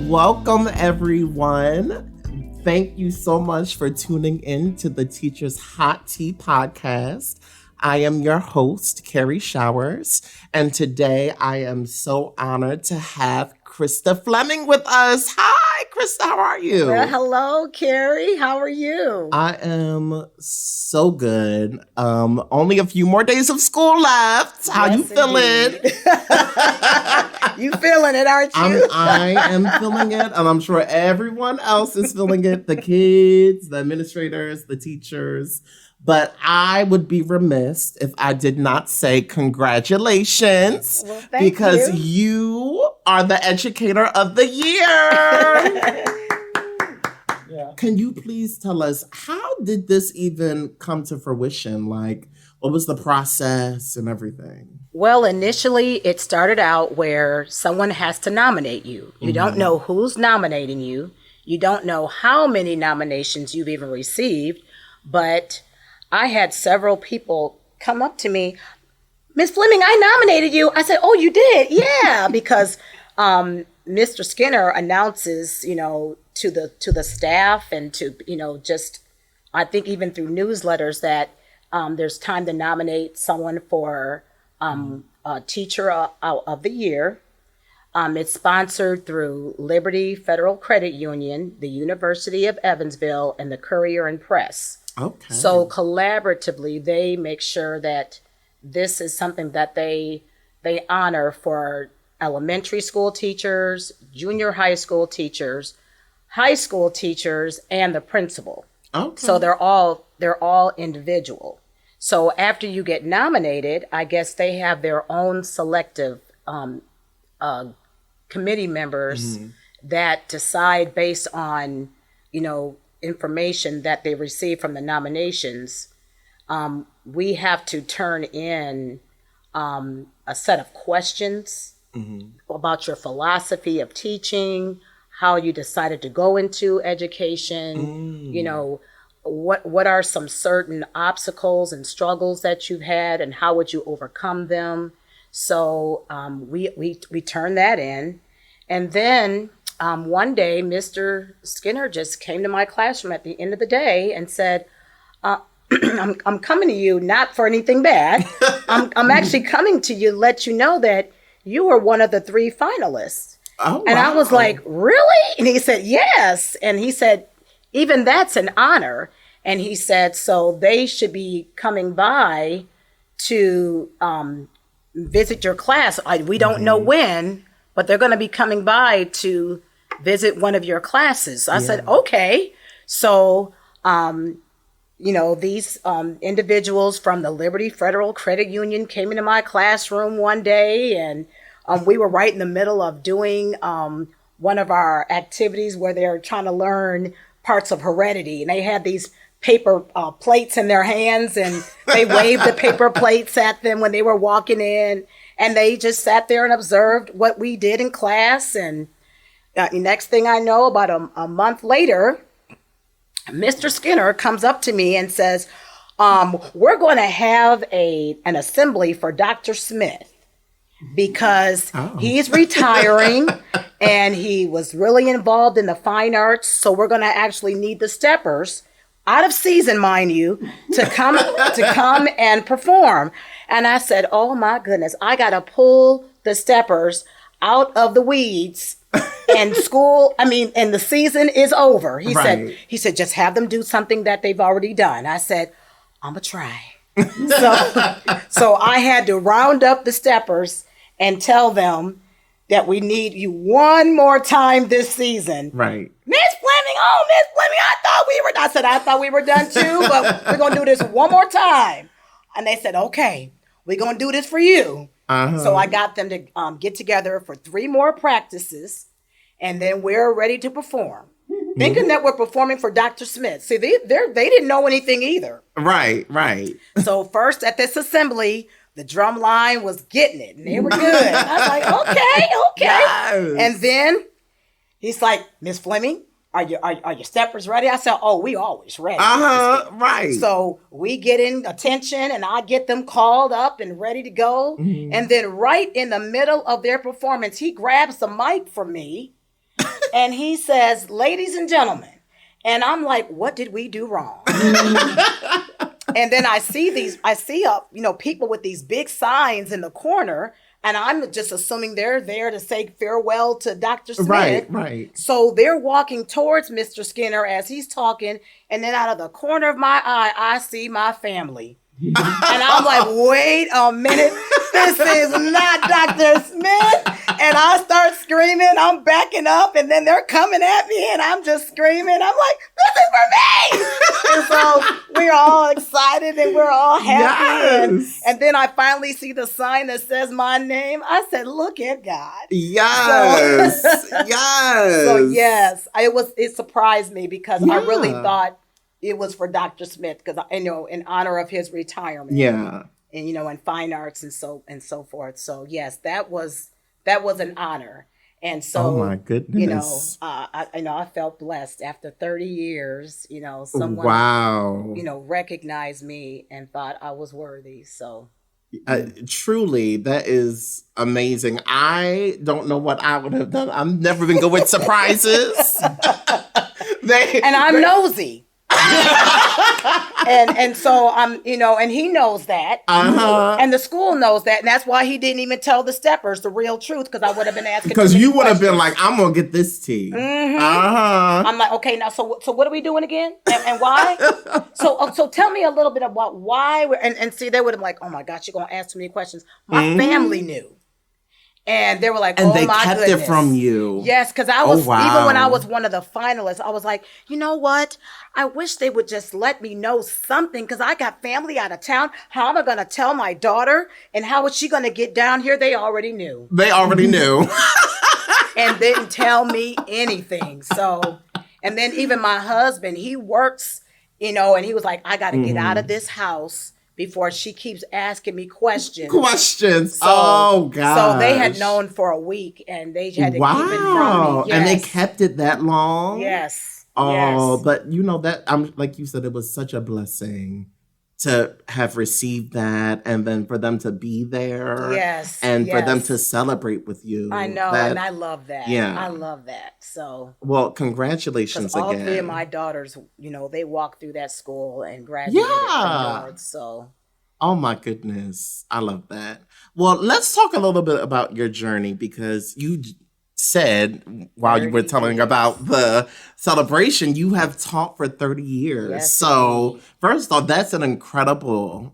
Welcome, everyone. Thank you so much for tuning in to the Teacher's Hot Tea podcast. I am your host, Carrie Showers, and today I am so honored to have Krista Fleming with us. Hi, Krista, how are you? Well, hello, Carrie. How are you? I am so good. Only a few more days of school left. How you feeling? You feeling it, aren't you? I am feeling it, and I'm sure everyone else is feeling it. The kids, the administrators, the teachers. But I would be remiss if I did not say congratulations. Well, because you are the Educator of the Year. Yeah. Can you please tell us, how did this even come to fruition? Like, what was the process and everything? Well, initially, it started out where someone has to nominate you. You don't know who's nominating you. You don't know how many nominations you've even received. But I had several people come up to me, Miss Fleming, I nominated you. I said, oh, you did? Yeah, because Mr. Skinner announces, to the staff and to, just, I think even through newsletters that there's time to nominate someone for a Teacher of the Year. It's sponsored through Liberty Federal Credit Union, the University of Evansville, and the Courier and Press. Okay. So collaboratively, they make sure that this is something that they honor for elementary school teachers, junior high school teachers, and the principal. Okay. So they're all individual. So after you get nominated, I guess they have their own selective committee members that decide based on, information that they receive from the nominations. We have to turn in a set of questions about your philosophy of teaching, how you decided to go into education, what are some certain obstacles and struggles that you've had and how would you overcome them. So we turn that in. And then one day, Mr. Skinner just came to my classroom at the end of the day and said, I'm coming to you not for anything bad. I'm actually coming to you to let you know that you were one of the 3 finalists. Oh, and wow. I was like, really? And he said, yes. And he said, even that's an honor. And he said, so they should be coming by to visit your class. We don't know when, but they're going to be coming by to visit one of your classes. I said, okay. So, these individuals from the Liberty Federal Credit Union came into my classroom one day, and we were right in the middle of doing one of our activities where they're trying to learn parts of heredity. And they had these paper plates in their hands, and they waved the paper plates at them when they were walking in. And they just sat there and observed what we did in class. And next thing I know, about a month later, Mr. Skinner comes up to me and says, we're going to have an assembly for Dr. Smith because he's retiring and he was really involved in the fine arts. So we're going to actually need the steppers, out of season, mind you, to come and perform. And I said, oh my goodness, I got to pull the steppers out of the weeds and and the season is over. He said, just have them do something that they've already done. I said, I'm going to try. So I had to round up the steppers and tell them that we need you one more time this season. Right. Miss Fleming, I thought we were done too, but we're going to do this one more time. And they said, okay, we're going to do this for you. So I got them to get together for 3 more practices, and then we're ready to perform. Thinking that we're performing for Dr. Smith. See, they didn't know anything either. Right. So first at this assembly, the drum line was getting it, and they were good. I was like, okay. Yes. And then he's like, Miss Fleming, are your steppers ready? I said, oh, we always ready. Right. So we get in attention, and I get them called up and ready to go. And then right in the middle of their performance, he grabs the mic from me And he says, ladies and gentlemen. And I'm like, what did we do wrong? And then I see people with these big signs in the corner. And I'm just assuming they're there to say farewell to Dr. Smith. Right. So they're walking towards Mr. Skinner as he's talking. And then out of the corner of my eye, I see my family. And I'm like, wait a minute. This is not Dr. Smith. And I start screaming. I'm backing up. And then they're coming at me. And I'm just screaming. I'm like, this is for me. And so we're all excited and we're all happy. Yes. And then I finally see the sign that says my name. I said, look at God. Yes. Yes. So yes, it surprised me because I really thought it was for Dr. Smith because in honor of his retirement. Yeah. And in fine arts and so forth. So yes, that was an honor. And so, oh my goodness, I felt blessed after 30 years. Someone, recognized me and thought I was worthy. So. Truly, that is amazing. I don't know what I would have done. I've never been good with surprises. And I'm nosy. and so I'm, and he knows that, and the school knows that, and that's why he didn't even tell the steppers the real truth because I would have been asking. Because you would have been like, "I'm gonna get this tea." I'm like, okay, now, so what are we doing again, and why? so tell me a little bit about why. And see, they would have been like, "Oh my gosh, you're gonna ask too many questions." My family knew. And they were like, and oh, they my kept goodness. it from you. Yes, because I was, wow. even when I was one of the finalists, I was like, you know what? I wish they would just let me know something because I got family out of town. How am I going to tell my daughter? And how is she going to get down here? They already knew. They already knew. And didn't tell me anything. So, and then even my husband, he works, and he was like, I got to get out of this house before she keeps asking me questions. Oh, God. So they had known for a week, and they had to keep it from me. Yes. And they kept it that long? Yes. Oh, yes. But that, like you said, it was such a blessing to have received that, and then for them to be there. Yes. And for them to celebrate with you. I know, and I love that. Yeah. I love that. So. Well, congratulations again. All three of my daughters, they walked through that school and graduated from Lord, so. Oh my goodness. I love that. Well, let's talk a little bit about your journey because you said while you were telling about the celebration, you have taught for 30 years. Yes, so first off, that's an incredible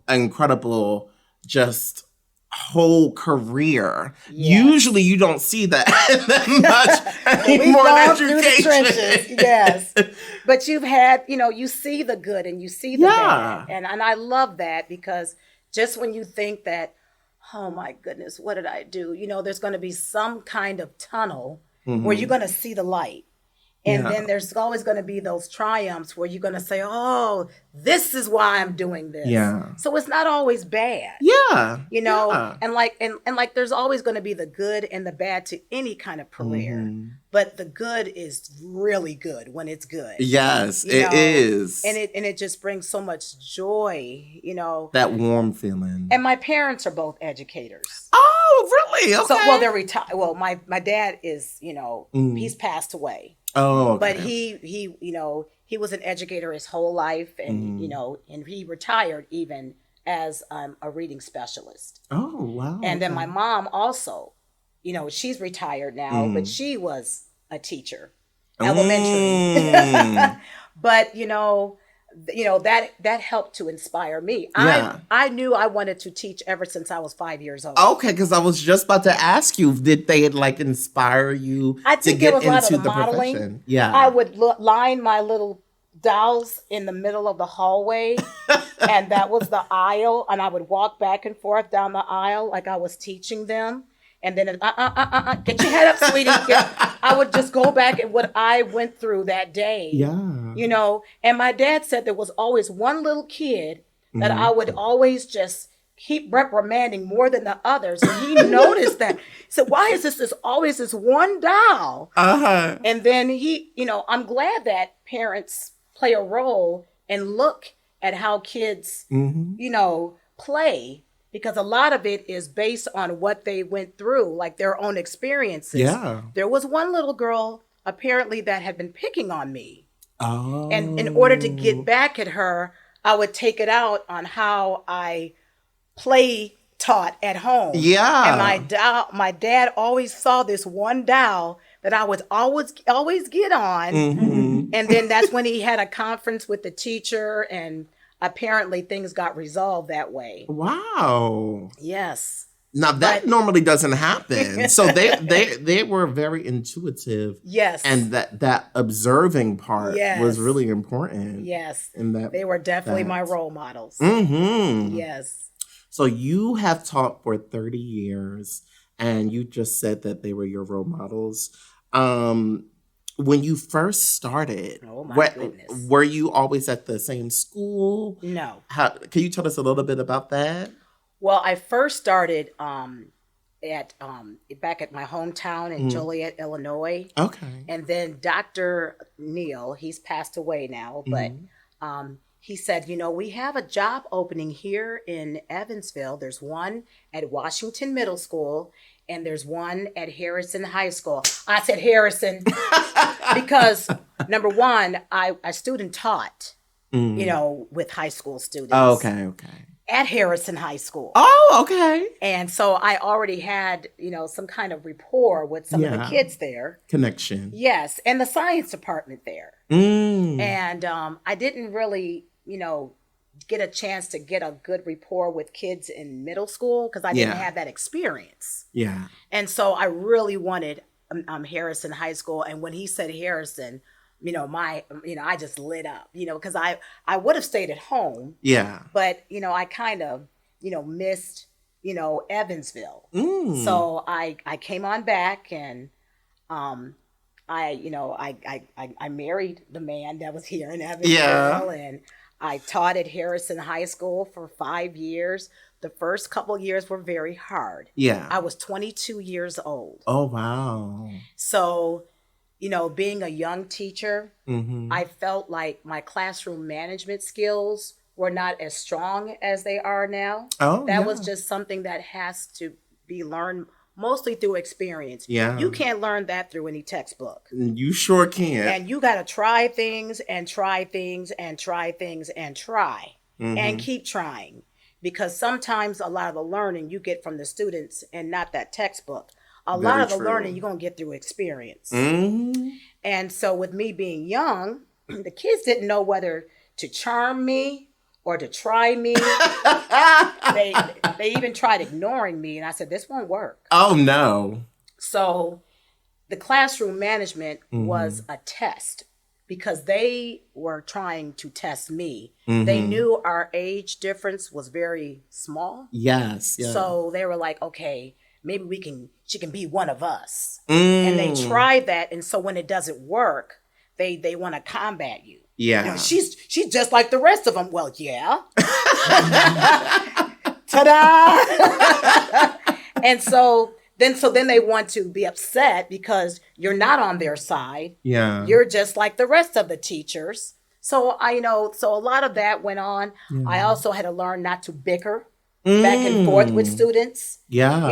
just whole career. Yes. Usually you don't see that much anymore in education. Yes. But you've had, you see the good and you see the bad. And I love that because just when you think that, oh my goodness, what did I do? There's going to be some kind of tunnel where you're going to see the light. And then there's always going to be those triumphs where you're going to say, oh, this is why I'm doing this. Yeah. So it's not always bad. Yeah. And like there's always going to be the good and the bad to any kind of career. But the good is really good when it's good. Yes, it is. And it just brings so much joy, That warm feeling. And my parents are both educators. Oh, really? Okay. So, they're retired. Well, my dad is, he's passed away. Oh, okay. But he was an educator his whole life, and and he retired even as a reading specialist. Oh, wow. And then my mom also, she's retired now, but she was a teacher, elementary. But that helped to inspire me. Yeah. I knew I wanted to teach ever since I was 5 years old. Okay, because I was just about to ask you, did they inspire you to get into the modeling. Profession? Yeah, I would line my little dolls in the middle of the hallway, and that was the aisle, and I would walk back and forth down the aisle like I was teaching them. And then, get your head up, sweetie. I would just go back at what I went through that day. Yeah. And my dad said there was always one little kid that I would always just keep reprimanding more than the others. And he noticed that. He said, why is this always this one doll? And then I'm glad that parents play a role and look at how kids, play. Because a lot of it is based on what they went through, like their own experiences. Yeah. There was one little girl apparently that had been picking on me. Oh. And in order to get back at her, I would take it out on how I play taught at home. Yeah. And my dad always saw this one doll that I would always get on. Mm-hmm. And then that's when he had a conference with the teacher, and apparently things got resolved that way. Wow. Yes. Now that normally doesn't happen. So they were very intuitive. Yes. And that observing part was really important. Yes. And that they were definitely my role models. Mm-hmm. Yes. So you have taught for 30 years, and you just said that they were your role models. When you first started, goodness. Were you always at the same school? No. Can you tell us a little bit about that? Well, I first started back at my hometown in Joliet, Illinois. Okay. And then Dr. Neal, he's passed away now, but he said, we have a job opening here in Evansville. There's one at Washington Middle School, and there's one at Harrison High School. I said Harrison because, number one, I student taught, with high school students. Oh, okay. At Harrison High School. Oh, okay. And so I already had, some kind of rapport with some of the kids there. Connection. Yes. And the science department there. And I didn't really, get a chance to get a good rapport with kids in middle school because I didn't have that experience. Yeah. And so I really wanted Harrison High School. And when he said Harrison, I just lit up, because I would have stayed at home. Yeah. But, I kind of, missed, Evansville. So I came on back, and I married the man that was here in Evansville, and I taught at Harrison High School for 5 years. The first couple years were very hard. Yeah. I was 22 years old. Oh, wow. So, being a young teacher, I felt like my classroom management skills were not as strong as they are now. Oh, that was just something that has to be learned mostly through experience. Yeah. You can't learn that through any textbook. You sure can. And you got to try things and try things and try things and try and keep trying, because sometimes a lot of the learning you get from the students and not that textbook. A lot of the learning you're going to get through experience. And so with me being young, the kids didn't know whether to charm me or to try me. They even tried ignoring me. And I said, this won't work. Oh, no. So the classroom management was a test because they were trying to test me. They knew our age difference was very small. Yes. So they were like, okay, maybe she can be one of us. And they tried that. And so when it doesn't work, they want to combat you. Yeah. She's just like the rest of them. Well, yeah. Ta-da! And so then they want to be upset because you're not on their side. Yeah. You're just like the rest of the teachers. So so a lot of that went on. Yeah. I also had to learn not to bicker back and forth with students. Yeah.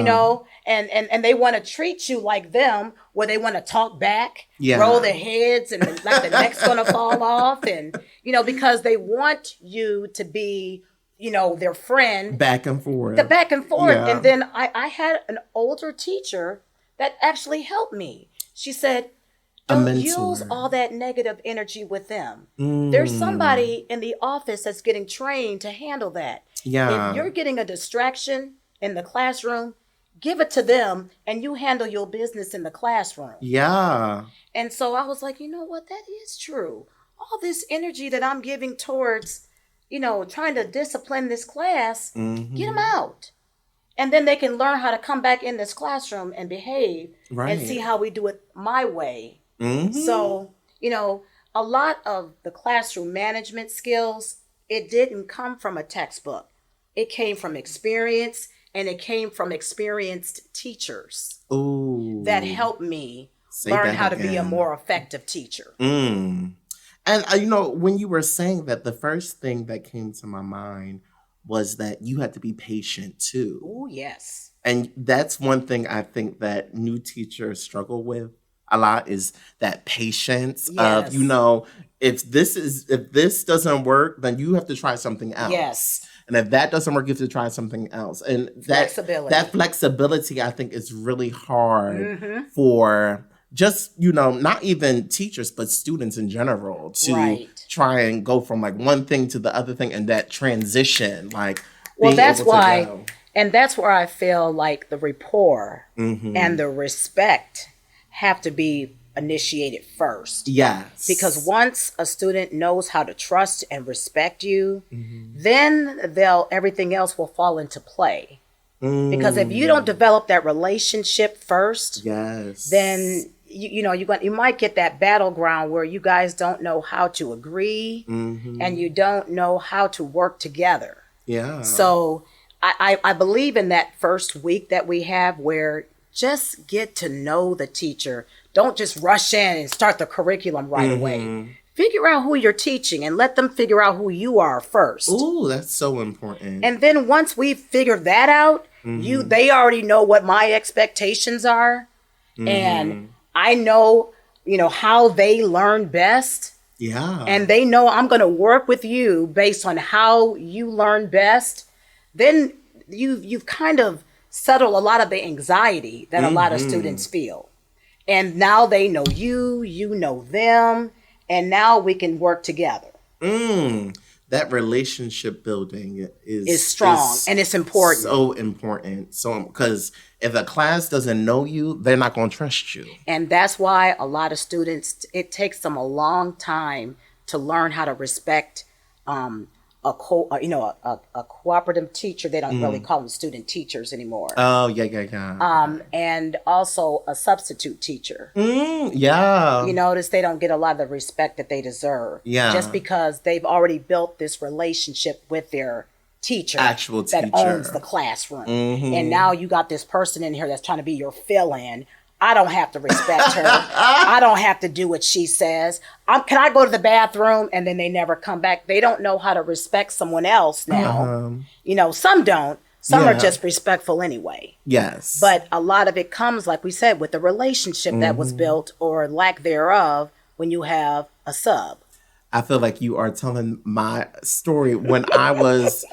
And they want to treat you like them, where they want to talk back, roll their heads, and like the neck's going to fall off. And, because they want you to be, their friend. Back and forth. The back and forth. Yeah. And then I had an older teacher that actually helped me. She said, don't use all that negative energy with them. There's somebody in the office that's getting trained to handle that. Yeah. If you're getting a distraction in the classroom, give it to them and you handle your business in the classroom. Yeah. And so I was like, you know what? That is true. All this energy that I'm giving towards, trying to discipline this class, get them out. And then they can learn how to come back in this classroom and behave and see how we do it my way. So, a lot of the classroom management skills, it didn't come from a textbook. It came from experience, and it came from experienced teachers that helped me learn how to be a more effective teacher. And, when you were saying that, the first thing that came to my mind was that you had to be patient too. Oh, yes. And that's one thing I think that new teachers struggle with. a lot is that patience Yes. of, you know, if this doesn't work, then you have to try something else. Yes. And if that doesn't work, you have to try something else. And that flexibility, I think, is really hard for just, you know, not even teachers, but students in general to try and go from like one thing to the other thing, and that transition, like, well, that's why, and that's where I feel like the rapport and the respect have to be initiated first. Yes. Because once a student knows how to trust and respect you, then everything else will fall into play. Because if you don't develop that relationship first, then you might get that battleground where you guys don't know how to agree and you don't know how to work together. Yeah. So I believe in that first week that we have, where just get to know the teacher. Don't just rush in and start the curriculum right away. Figure out who you're teaching and let them figure out who you are first. Ooh, that's so important. And then once we figure that out, they already know what my expectations are. And I know, how they learn best. Yeah. And they know I'm going to work with you based on how you learn best. Then you've kind of settled a lot of the anxiety that a lot of students feel. And now they know you know them, and now we can work together. That relationship building is strong, and it's important. So important. So, because if a class doesn't know you, they're not going to trust you. And that's why a lot of students, it takes them a long time to learn how to respect a cooperative teacher. They don't really call them student teachers anymore. Oh, yeah. And also a substitute teacher. Yeah. You notice they don't get a lot of the respect that they deserve. Yeah. Just because they've already built this relationship with their teacher. Actual teacher. That owns the classroom. And now you got this person in here that's trying to be your fill-in. I don't have to respect her. I don't have to do what she says. Can I go to the bathroom? And then they never come back. They don't know how to respect someone else now. Some don't. Some are just respectful anyway. Yes. But a lot of it comes, like we said, with the relationship that was built, or lack thereof, when you have a sub. I feel like you are telling my story. When I was,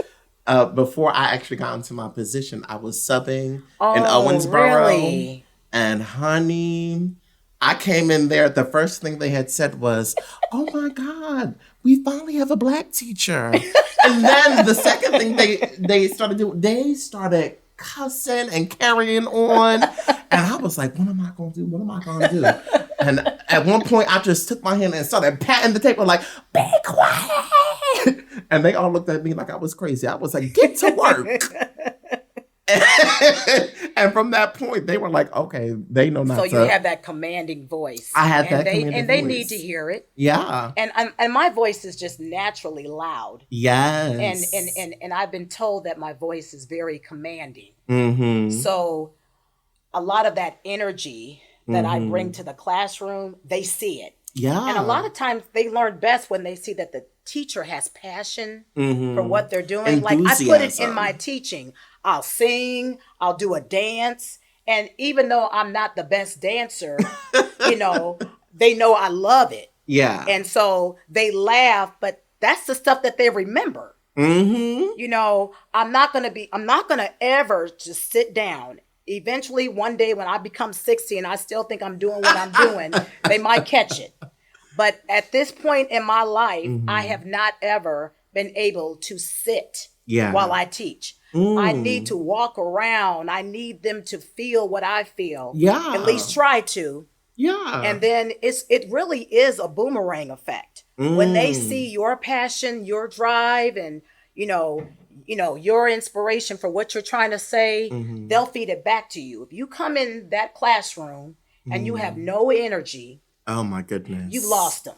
before I actually got into my position, I was subbing in Owensboro. Really? And honey, I came in there. The first thing they had said was, "Oh my God, we finally have a Black teacher." And then the second thing they started doing, they started cussing and carrying on. And I was like, "What am I going to do? What am I going to do?" And at one point, I just took my hand and started patting the table like, "Be quiet!" And they all looked at me like I was crazy. I was like, "Get to work." And from that point, they were like, okay, they know not to. So you have that commanding voice. I had that commanding voice. And they need to hear it. Yeah. And my voice is just naturally loud. Yes. And I've been told that my voice is very commanding. So a lot of that energy that I bring to the classroom, they see it. Yeah. And a lot of times they learn best when they see that the teacher has passion for what they're doing. Like I put it in my teaching. I'll sing, I'll do a dance. And even though I'm not the best dancer, they know I love it. Yeah. And so they laugh, but that's the stuff that they remember. I'm not going to ever just sit down. Eventually, one day when I become 60 and I still think I'm doing what I'm doing, they might catch it. But at this point in my life, I have not ever been able to sit while I teach. I need to walk around. I need them to feel what I feel. Yeah. At least try to. Yeah. And then it really is a boomerang effect. When they see your passion, your drive, and your inspiration for what you're trying to say, they'll feed it back to you. If you come in that classroom and you have no energy, oh my goodness, you've lost them.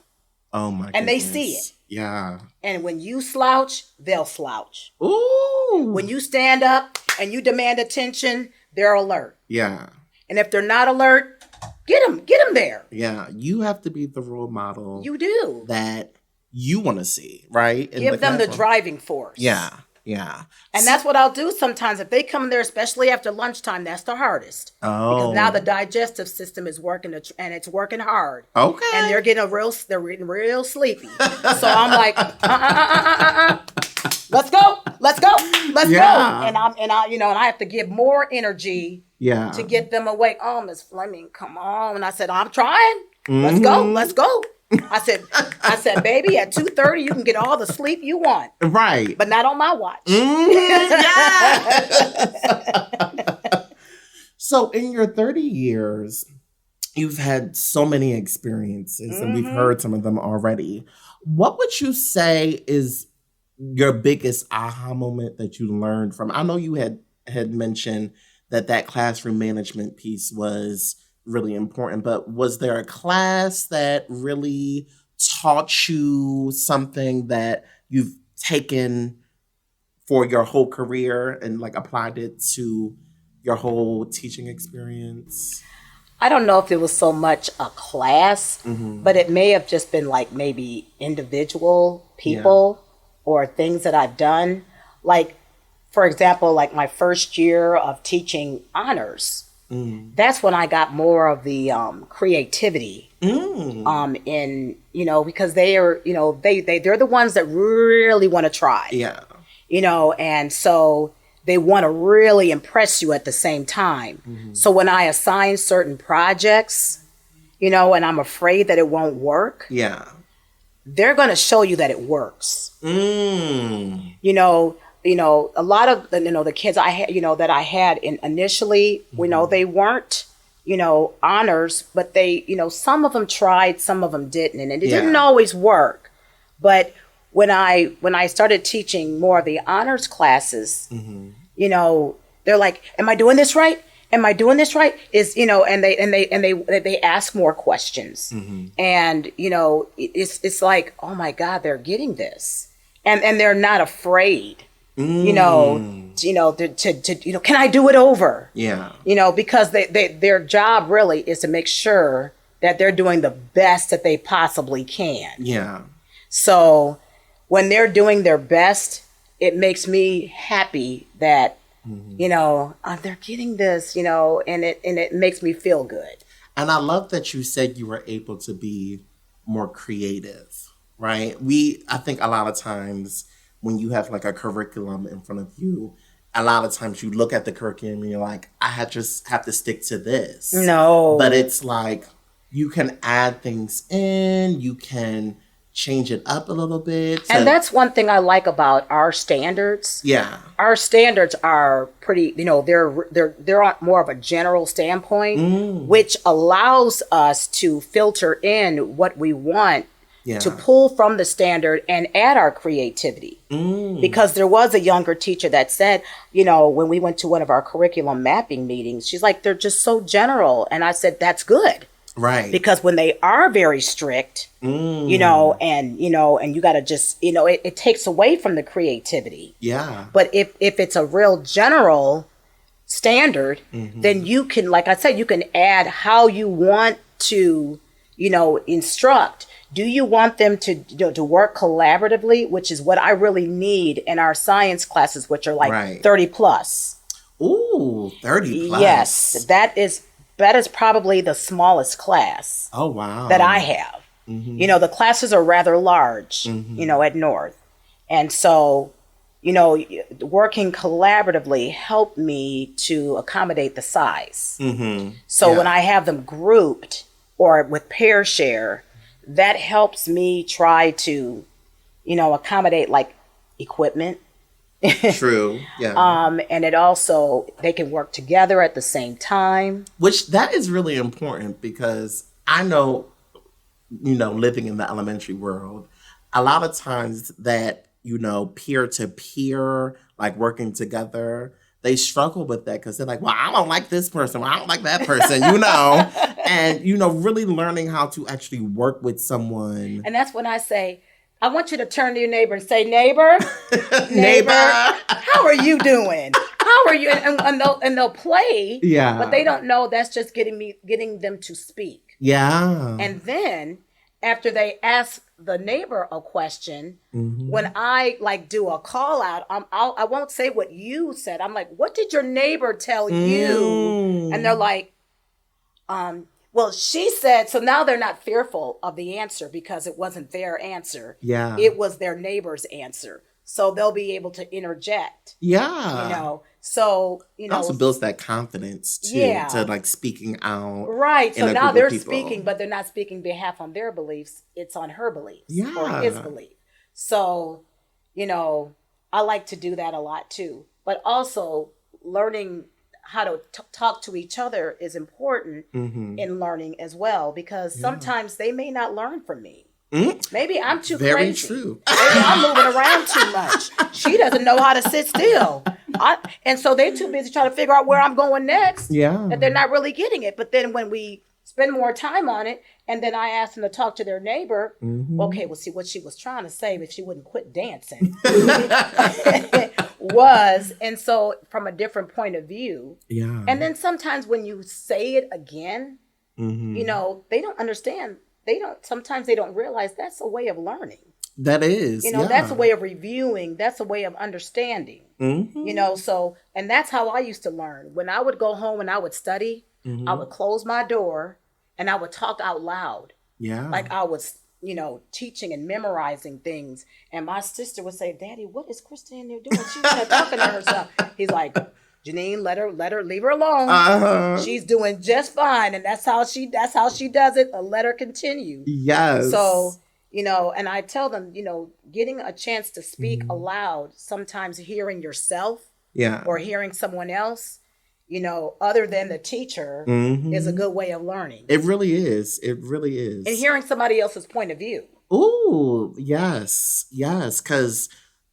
Oh my goodness. And they see it. Yeah. And when you slouch, they'll slouch. Ooh. When you stand up and you demand attention, they're alert. Yeah. And if they're not alert, get them there. Yeah. You have to be the role model. You do. That you want to see, right? Give them the driving force. Yeah. Yeah. And that's what I'll do sometimes. If they come there, especially after lunchtime, that's the hardest. Oh. Because now the digestive system is working and it's working hard. Okay. And they're getting real sleepy. So I'm like, let's go. Yeah. And I have to give more energy Yeah. to get them awake. Oh, Miss Fleming, come on. And I said, I'm trying. Let's go. I said, baby, at 2:30 you can get all the sleep you want. Right. But not on my watch. Yes. So in your 30 years, you've had so many experiences and we've heard some of them already. What would you say is your biggest aha moment that you learned from? I know you had mentioned that classroom management piece was really important, but was there a class that really taught you something that you've taken for your whole career and like applied it to your whole teaching experience? I don't know if it was so much a class, but it may have just been like maybe individual people or things that I've done. Like, for example, like my first year of teaching honors, that's when I got more of the creativity in, because they are, they're the ones that really want to try. Yeah. And so they want to really impress you at the same time. So when I assign certain projects, and I'm afraid that it won't work. Yeah. They're going to show you that it works. A lot of the kids I had, that I had initially, they weren't, honors, but they, some of them tried, some of them didn't, and it didn't always work. But when I started teaching more of the honors classes, they're like, "Am I doing this right? Am I doing this right?" And they ask more questions, and it's like, oh my God, they're getting this, and they're not afraid. Can I do it over? Yeah. Because their job really is to make sure that they're doing the best that they possibly can. Yeah. So when they're doing their best, it makes me happy that, they're getting this, and it makes me feel good. And I love that you said you were able to be more creative, right? I think a lot of times when you have like a curriculum in front of you, a lot of times you look at the curriculum and you're like, just have to stick to this. No. But it's like you can add things in, you can change it up a little bit. And that's one thing I like about our standards. Yeah. Our standards are pretty, they're on more of a general standpoint, which allows us to filter in what we want to pull from the standard and add our creativity. Because there was a younger teacher that said, when we went to one of our curriculum mapping meetings, she's like, they're just so general. And I said, that's good. Right. Because when they are very strict, and you got to just, it takes away from the creativity. Yeah. But if it's a real general standard, then you can, like I said, you can add how you want to, instruct. Do you want them to to work collaboratively, which is what I really need in our science classes, which are like 30 plus. Ooh, 30 plus. Yes, that is probably the smallest class. Oh, wow. That I have. The classes are rather large, at North. And so, working collaboratively helped me to accommodate the size. So when I have them grouped or with pair share, that helps me try to, accommodate like equipment. True. Yeah. And it also, they can work together at the same time. Which that is really important because I know, living in the elementary world, a lot of times that, peer to peer, like working together, they struggle with that because they're like, well, I don't like this person. Well, I don't like that person, and, really learning how to actually work with someone. And that's when I say, I want you to turn to your neighbor and say, neighbor, how are you doing? How are you? And they'll play, but they don't know that's just getting them to speak. Yeah. And then after they ask the neighbor a question, when I like do a call out, I won't say what you said. I'm like, what did your neighbor tell you? And they're like, well, she said, so now they're not fearful of the answer because it wasn't their answer. Yeah. It was their neighbor's answer. So they'll be able to interject. Yeah. You know, so, you It know. also builds that confidence too, Yeah. to like speaking out. Right. in So a now group of they're people. speaking, but they're not speaking behalf on their beliefs. It's on her beliefs Yeah. or his belief. So, you know, I like to do that a lot too. But also learning how to talk to each other is important in learning as well, because sometimes they may not learn from me. Maybe I'm too Very crazy. true. Maybe I'm moving around too much. She doesn't know how to sit still. And so they're too busy trying to figure out where I'm going next. Yeah. That they're not really getting it. But then when we spend more time on it, and then I ask them to talk to their neighbor, okay, well, see what she was trying to say, if she wouldn't quit dancing, was, and so from a different point of view. Yeah. And then sometimes when you say it again, you know, they don't understand. Sometimes they don't realize that's a way of learning. That is. You know, that's a way of reviewing. That's a way of understanding. You know, so, and that's how I used to learn. When I would go home and I would study, I would close my door and I would talk out loud. Yeah. Like I was, you know, teaching and memorizing things. And my sister would say, Daddy, what is Krista in there doing? She's not talking to herself. He's like, Janine, let her, leave her alone. She's doing just fine. And that's how she does it. Let her continue. Yes. So, you know, and I tell them, you know, getting a chance to speak aloud, sometimes hearing yourself or hearing someone else, you know, other than the teacher is a good way of learning. It really is. It really is. And hearing somebody else's point of view. Ooh, yes. Yes. Because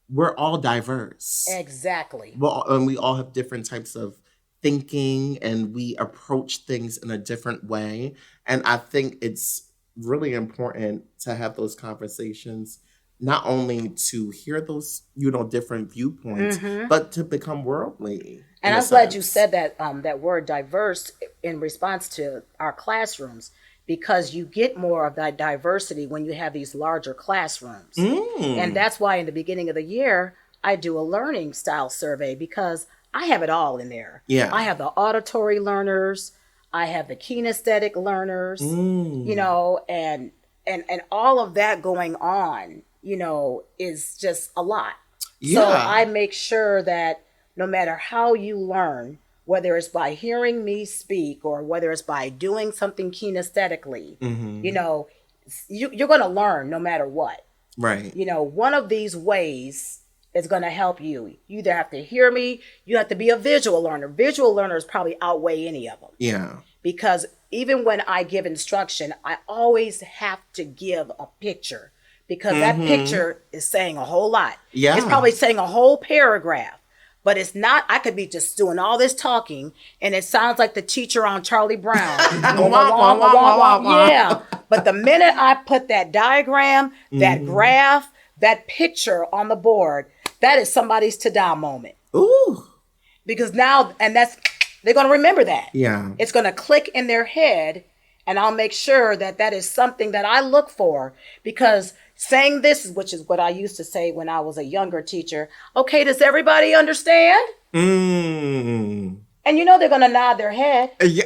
we're all diverse. Exactly. Well, and we all have different types of thinking, and we approach things in a different way. And I think it's really important to have those conversations, not only to hear those, you know, different viewpoints, but to become worldly. And I'm glad you said that that word diverse in response to our classrooms, because you get more of that diversity when you have these larger classrooms. And that's why in the beginning of the year, I do a learning style survey, because I have it all in there. Yeah. I have the auditory learners, I have the kinesthetic learners, you know, and all of that going on, you know, is just a lot. Yeah. So I make sure that no matter how you learn, whether it's by hearing me speak or whether it's by doing something kinesthetically, you know, you're going to learn no matter what. Right. You know, one of these ways is going to help you. You either have to hear me, you have to be a visual learner. Visual learners probably outweigh any of them. Yeah. Because even when I give instruction, I always have to give a picture, because that picture is saying a whole lot. Yeah. It's probably saying a whole paragraph. But it's not, I could be just doing all this talking and it sounds like the teacher on Charlie Brown. Yeah. But the minute I put that diagram, that graph, that picture on the board, that is somebody's ta-da moment. Ooh. Because now, and they're going to remember that. Yeah. It's going to click in their head, and I'll make sure that that is something that I look for, because saying this, which is what I used to say when I was a younger teacher. Okay, does everybody understand? And you know they're going to nod their head. Yeah.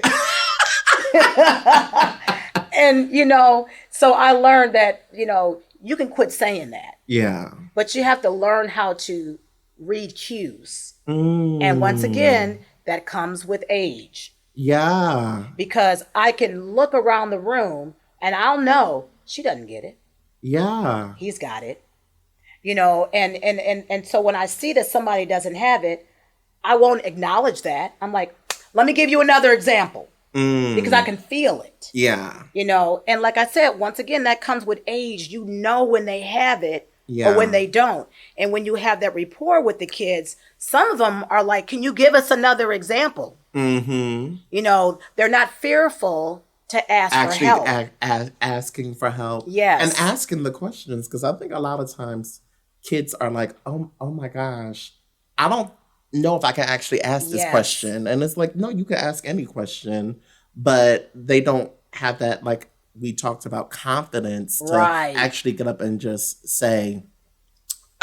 And, you know, so I learned that, you know, you can quit saying that. Yeah. But you have to learn how to read cues. And once again, that comes with age. Yeah. Because I can look around the room and I'll know she doesn't get it. Yeah. He's got it. You know, and so when I see that somebody doesn't have it, I won't acknowledge that. I'm like, let me give you another example, because I can feel it. Yeah. You know, and like I said, once again, that comes with age. You know when they have it or when they don't. And when you have that rapport with the kids, some of them are like, can you give us another example? You know, they're not fearful to ask for help. Asking for help. Yes. And asking the questions, because I think a lot of times kids are like, oh my gosh, I don't know if I can actually ask this question. And it's like, no, you can ask any question, but they don't have that like we talked about confidence to Right. actually get up and just say,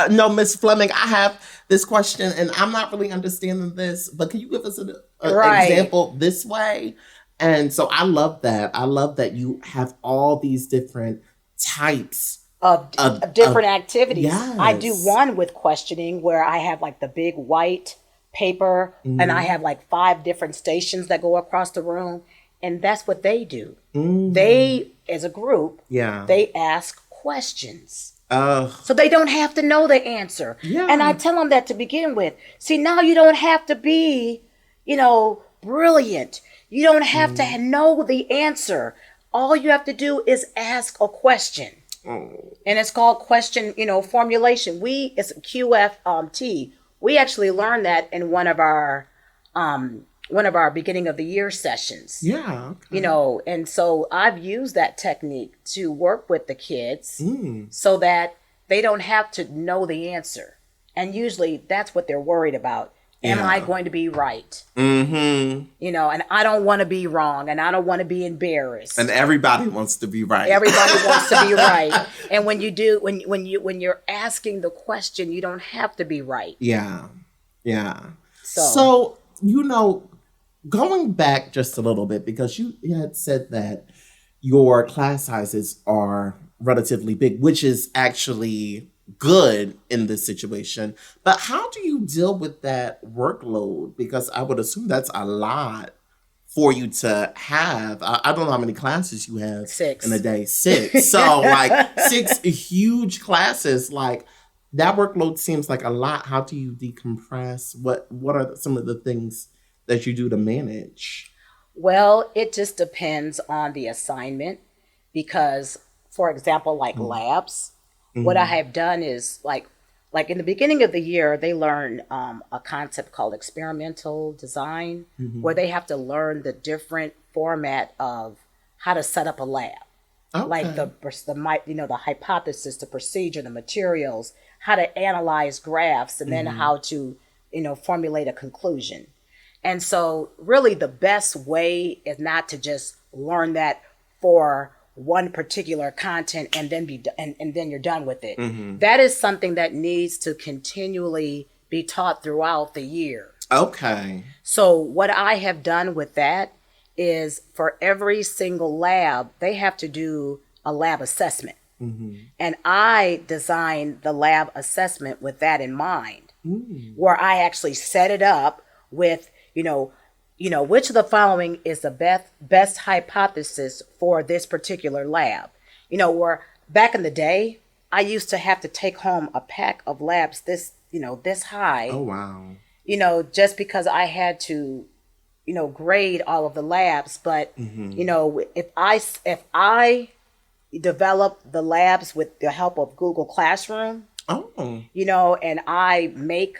no, Miss Fleming, I have this question and I'm not really understanding this, but can you give us an Right. example this way? And so I love that. I love that you have all these different types Of different activities. yes. I do one with questioning where I have like the big white paper and I have like 5 different stations that go across the room. And that's what they do. They, as a group, they ask questions. So they don't have to know the answer. Yeah. And I tell them that to begin with. See, now you don't have to be, brilliant. You don't have to know the answer. All you have to do is ask a question. And it's called question, formulation. It's QFT. We actually learned that in one of our beginning of the year sessions. Yeah. Okay. And so I've used that technique to work with the kids so that they don't have to know the answer. And usually that's what they're worried about. Am I going to be right? And I don't want to be wrong, and I don't want to be embarrassed. And everybody wants to be right. Everybody wants to be right. And when you're asking the question, you don't have to be right. Yeah. Yeah. So going back just a little bit, because you had said that your class sizes are relatively big, which is actually good in this situation. But how do you deal with that workload? Because I would assume that's a lot for you to have. I don't know how many classes you have 6 in a day. 6. So like 6 huge classes, like that workload seems like a lot. How do you decompress? What are some of the things that you do to manage? Well, it just depends on the assignment because, for example, like labs, what I have done is like in the beginning of the year, they learn a concept called experimental design, where they have to learn the different format of how to set up a lab. Okay. Like the hypothesis, the procedure, the materials, how to analyze graphs, and then how to, formulate a conclusion. And so really the best way is not to just learn that for one particular content and then and then you're done with it. That is something that needs to continually be taught throughout the year. Okay. So what I have done with that is for every single lab, they have to do a lab assessment. And I designed the lab assessment with that in mind, where I actually set it up with, which of the following is the best hypothesis for this particular lab? Where back in the day, I used to have to take home a pack of labs this high. Oh, wow. Just because I had to, grade all of the labs. But, if I develop the labs with the help of Google Classroom, and I make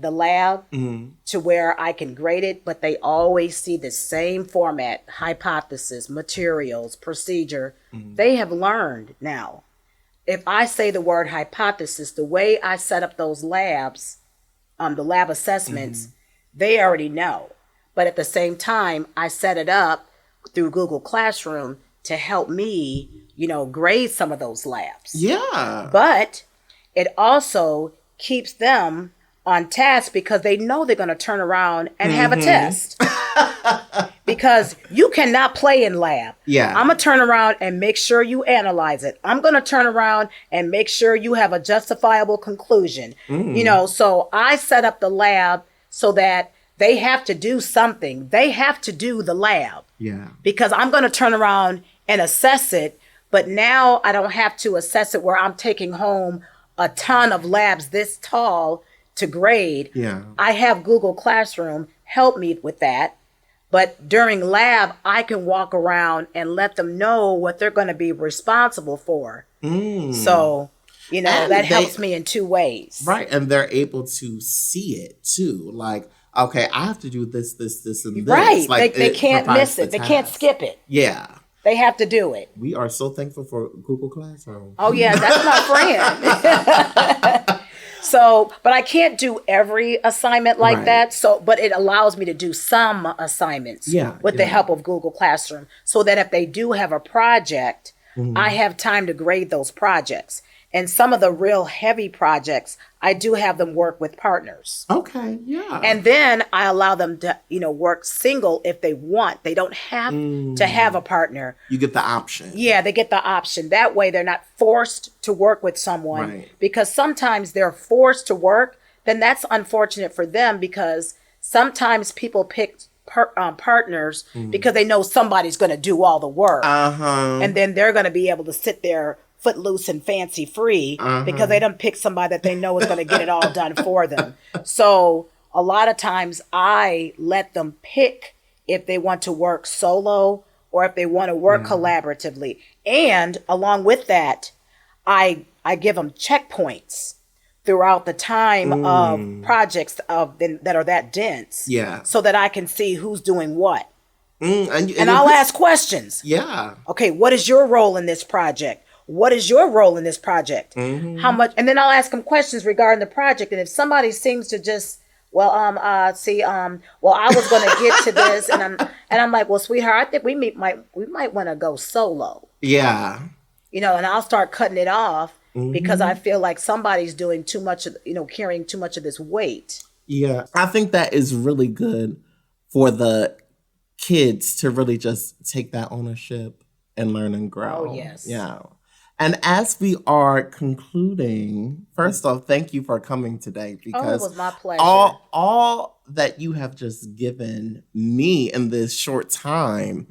the lab to where I can grade it, but they always see the same format, hypothesis, materials, procedure. They have learned now. If I say the word hypothesis, the way I set up those labs, the lab assessments, they already know. But at the same time, I set it up through Google Classroom to help me, grade some of those labs. Yeah. But it also keeps them on task because they know they're going to turn around and have a test. Because you cannot play in lab. Yeah. I'm going to turn around and make sure you analyze it. I'm going to turn around and make sure you have a justifiable conclusion. So I set up the lab so that they have to do something. They have to do the lab. Yeah. Because I'm going to turn around and assess it. But now I don't have to assess it where I'm taking home a ton of labs this tall to grade. Yeah. I have Google Classroom help me with that. But during lab, I can walk around and let them know what they're going to be responsible for. So, that helps me in 2 ways. Right. And they're able to see it too. Like, okay, I have to do this, and this. Right. Like, they can't miss it. They can't skip it. Yeah. They have to do it. We are so thankful for Google Classroom. Oh, yeah. That's my friend. So, but I can't do every assignment like Right. that. So, but it allows me to do some assignments with the help of Google Classroom, so that if they do have a project, I have time to grade those projects. And some of the real heavy projects, I do have them work with partners. Okay, yeah. And then I allow them to, work single if they want. They don't have to have a partner. You get the option. Yeah, they get the option. That way they're not forced to work with someone. Right. Because sometimes they're forced to work. Then that's unfortunate for them, because sometimes people pick partners because they know somebody's going to do all the work. And then they're going to be able to sit there footloose and fancy free because they don't pick somebody that they know is going to get it all done for them. So a lot of times I let them pick if they want to work solo or if they want to work collaboratively. And along with that, I give them checkpoints throughout the time of projects that are that dense. Yeah. So that I can see who's doing what. And I'll ask questions. Yeah. Okay, what is your role in this project? What is your role in this project? How much? And then I'll ask them questions regarding the project. And if somebody seems to just, well, I was going to get to this, and I'm like, well, sweetheart, I think we might want to go solo. Yeah. And I'll start cutting it off because I feel like somebody's doing too much of, carrying too much of this weight. Yeah. I think that is really good for the kids to really just take that ownership and learn and grow. Oh, yes. Yeah. And as we are concluding, first off, thank you for coming today, because it was my pleasure. All that you have just given me in this short time,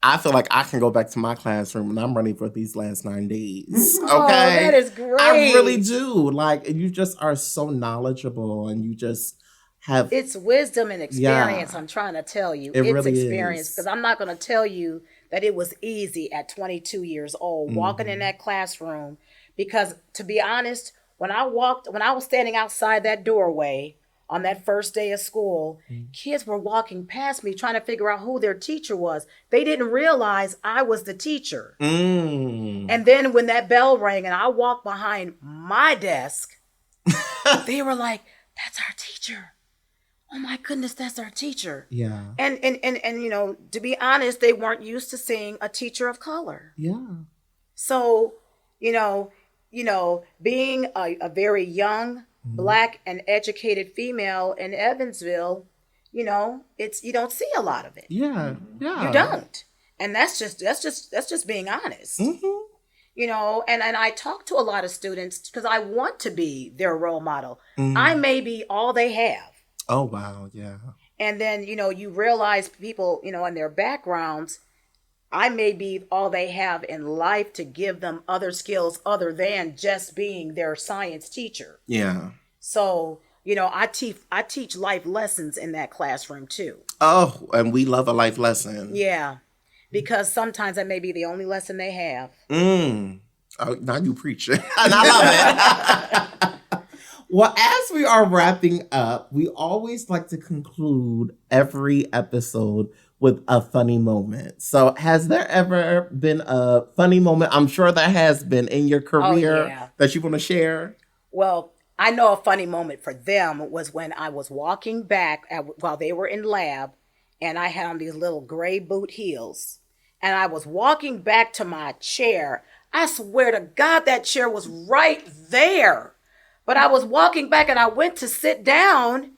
I feel like I can go back to my classroom and I'm ready for these last 9 days. Okay. Oh, that is great. I really do. Like, you just are so knowledgeable, and you just have... It's wisdom and experience, I'm trying to tell you. It's really experience. Because I'm not going to tell you that it was easy at 22 years old walking in that classroom, because to be honest, when I was standing outside that doorway on that first day of school, kids were walking past me trying to figure out who their teacher was. They didn't realize I was the teacher. And then when that bell rang and I walked behind my desk, they were like, "That's our teacher. Oh my goodness, that's our teacher." Yeah. And to be honest, they weren't used to seeing a teacher of color. Yeah. So, being a very young Black and educated female in Evansville, you don't see a lot of it. Yeah. Yeah. You don't. And that's just being honest. And I talk to a lot of students because I want to be their role model. I may be all they have. Oh, wow. Yeah. And then, you realize people, and their backgrounds, I may be all they have in life to give them other skills other than just being their science teacher. Yeah. So, I teach life lessons in that classroom too. Oh, and we love a life lesson. Yeah. Because sometimes that may be the only lesson they have. Oh, now you preach it. And I love it. Well, as we are wrapping up, we always like to conclude every episode with a funny moment. So has there ever been a funny moment? I'm sure there has been in your career that you want to share. Well, I know a funny moment for them was when I was walking back while they were in lab, and I had on these little gray boot heels, and I was walking back to my chair. I swear to God, that chair was right there. But I was walking back and I went to sit down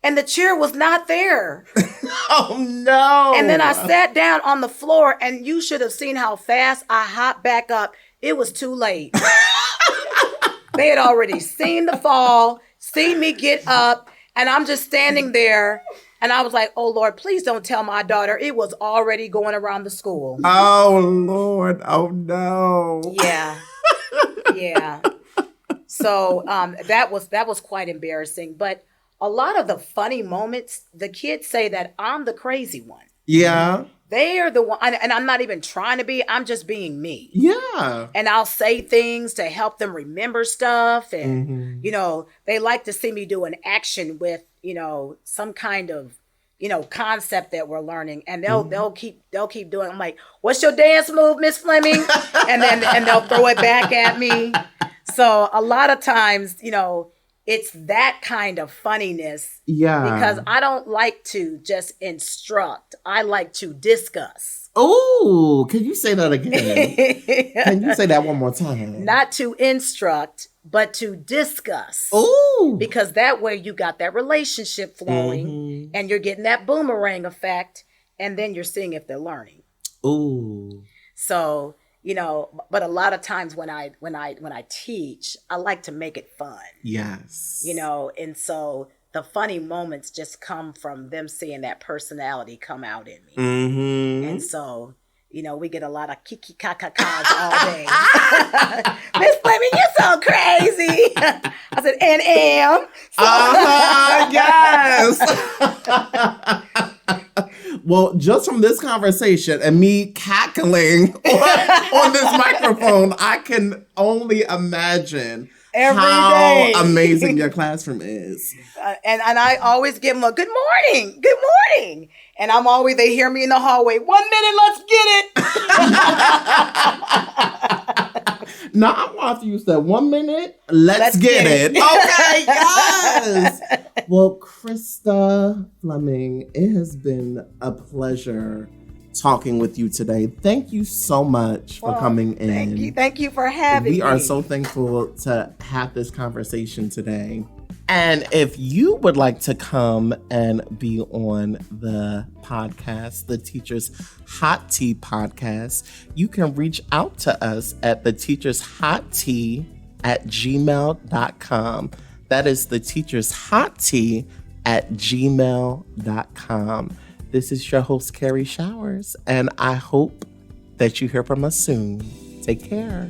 and the chair was not there. Oh, no. And then I sat down on the floor, and you should have seen how fast I hopped back up. It was too late. They had already seen the fall, seen me get up, and I'm just standing there. And I was like, "Oh, Lord, please don't tell my daughter." It was already going around the school. Oh, Lord. Oh, no. Yeah. Yeah. So that was quite embarrassing. But a lot of the funny moments, the kids say that I'm the crazy one. Yeah. They are the one, and I'm not even trying to be, I'm just being me. Yeah. And I'll say things to help them remember stuff. And, they like to see me do an action with, some kind of, concept that we're learning. And they'll keep doing. I'm like, "What's your dance move, Miss Fleming?" And they'll throw it back at me. So a lot of times, it's that kind of funniness. Yeah. Because I don't like to just instruct. I like to discuss. Oh, can you say that again? Can you say that one more time? Not to instruct, but to discuss. Oh. Because that way you got that relationship flowing and you're getting that boomerang effect, and then you're seeing if they're learning. Oh. So, but a lot of times when I teach, I like to make it fun. Yes. And so the funny moments just come from them seeing that personality come out in me. Mm-hmm. And so, we get a lot of kiki kakakas all day. Miss Fleming, you're so crazy. I said, and am. Yes. Well, just from this conversation and me cackling on this microphone, I can only imagine how amazing your classroom is. And I always give them a good morning. And they hear me in the hallway. 1 minute, let's get it. Now, I'm after you said 1 minute, let's get it. Okay, yes. Well, Krista Fleming, it has been a pleasure talking with you today. Thank you so much for coming in. Thank you for having me. We are so thankful to have this conversation today. And if you would like to come and be on the podcast, the Teacher's Hot Tea podcast, you can reach out to us at theteachersHotTea@gmail.com. That is theteachershottea@gmail.com. This is your host, Carrie Showers, and I hope that you hear from us soon. Take care.